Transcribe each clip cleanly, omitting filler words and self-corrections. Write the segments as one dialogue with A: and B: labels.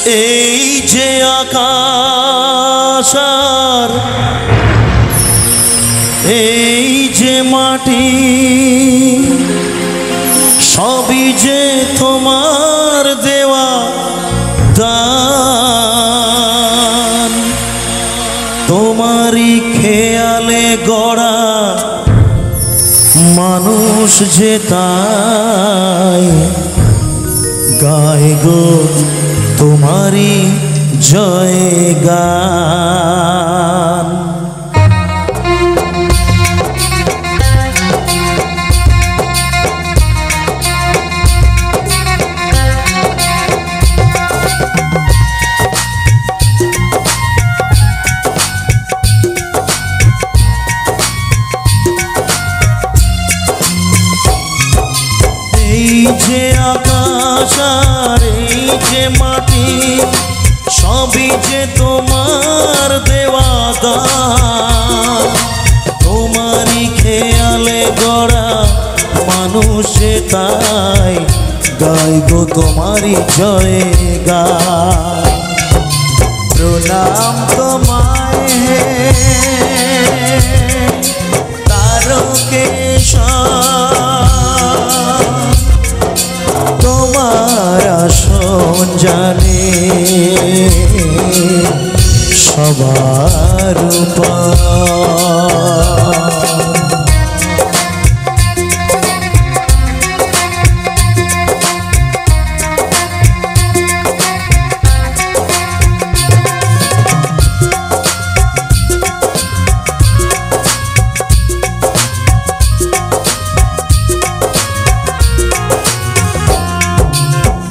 A: এই যে আকাশ আর এই যে মাটি সবই যে তোমার দেওয়া দান, তোমারই খেয়ালে গড়া মানুষ যে তাই গায় গো তোমারই জয় গান। এই যে আকাশ আর এই যে মাটি সবই যে তোমার দেওয়া দান, তোমারই খেয়ালে গড়া মানুষ তাই গাই গো তোমারই জয় গান। প্রণাম তোমায় হে তারকেশ্বর, তোমার আসন জানে সবার উপর।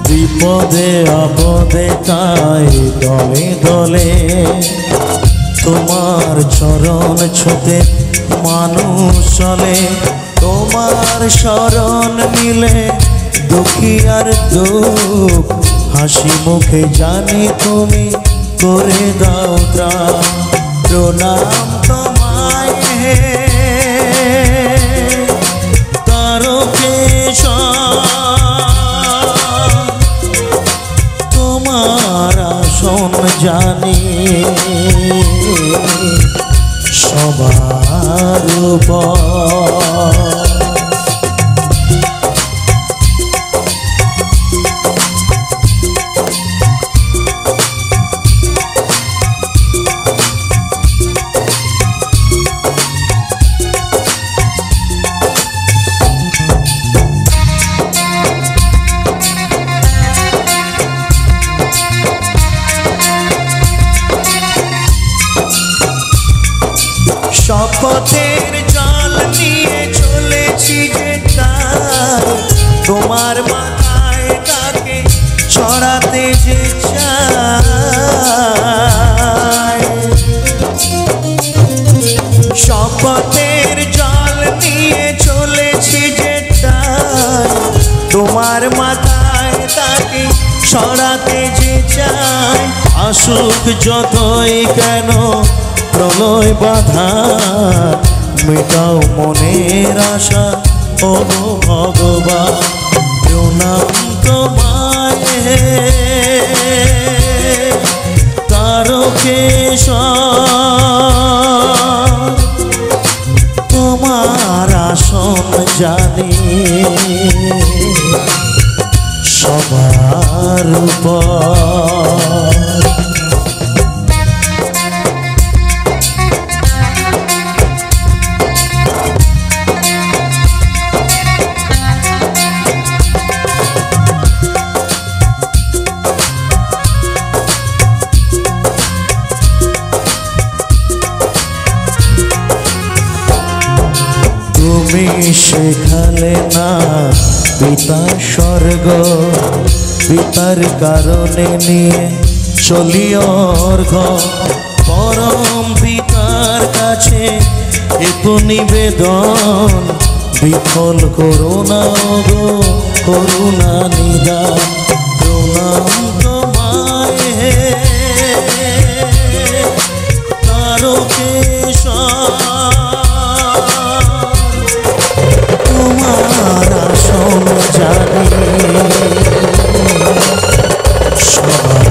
A: বিপদে আপদে তাই দলে দলে তোমার চরণ ছোটে মানুষ চলে, তোমার শরণ নিলে দুঃখী আর দুঃখ হাসি মুখে জানি তুমি করে দাও ত্রাণ। প্রণাম তোমায় হে তারকেশ্বর, তোমার আসন জানি সবার উপর। শপথের জল নিয়ে চলেছি যে তাই তোমার মাথায় তাকে ছড়াতে যে চাই। শপথের জল নিয়ে চলেছি যে তাই তোমার মাথায় তাকে ছড়াতে যে চাই। আসুক যতই কেন প্রলয় বাধা মেটাও মনের আশা ও ভগবান। প্রণাম তোমায় হে তারকেশ্বর, তোমার আসন জানি সবার উপর। তুমি শেখালে না পিতার স্বর্গ, পিতার কারণে নিয়ে চলি অর্ঘ। পরম পিতার কাছে এত নিবেদন, বিফল করুণা গো করুণা নিদান। প্রণাম তোমায় হে তারকেশ্বর, তোমার আসন জানি সবার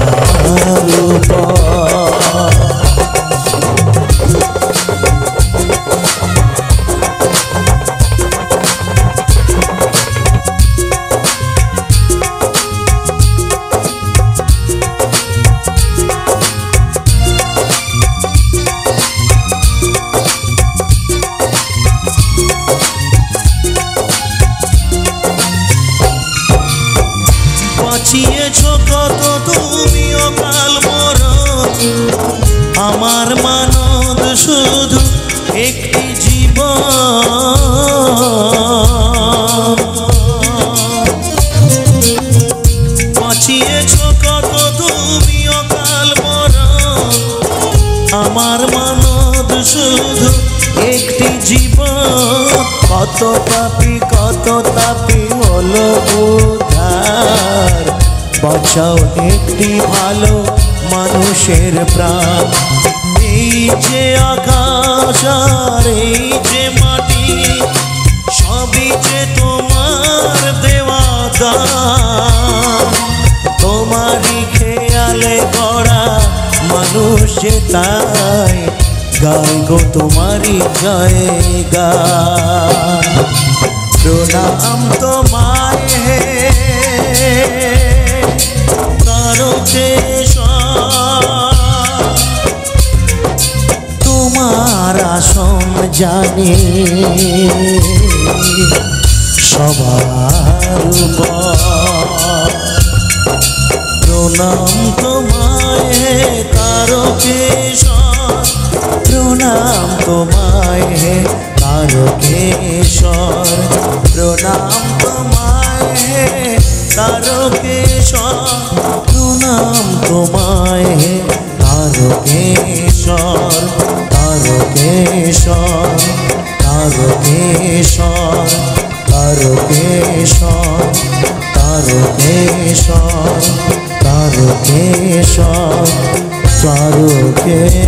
A: বাঁচিয়েছ কত তুমি অকাল মরণ, আমার মানদ শুধু একটি জীবন। বাঁচিয়েছ কত তুমি অকাল মরণ, আমার মানদ শুধু একটি জীবন। কত পাপী হলো উদ্ধার, বাঁচাও একটি ভালো মানুষের প্রাণ। এই যে আকাশ আর এই যে মাটি, সবই যে তোমার দেওয়া দান। তোমারই খেয়ালে গড়া মানুষ যে, তাই গাই গো তোমারই জয় গান। প্রণাম তোমায় হে তারকেশ্বর, তোমার আসন জানি সবার উপর। প্রণাম তোমায় হে তারকেশ্বর, প্রণাম তোমায় হে তারকেশ্বর, প্রণাম তোমায় হে তারকেশ্বর, প্রণাম তোমায় হে তারকেশ্বর। তারকেশ্বর তারকেশ্বর তারকেশ্বর তারকেশ্বর তারকেশ্বর তারকেশ্বর।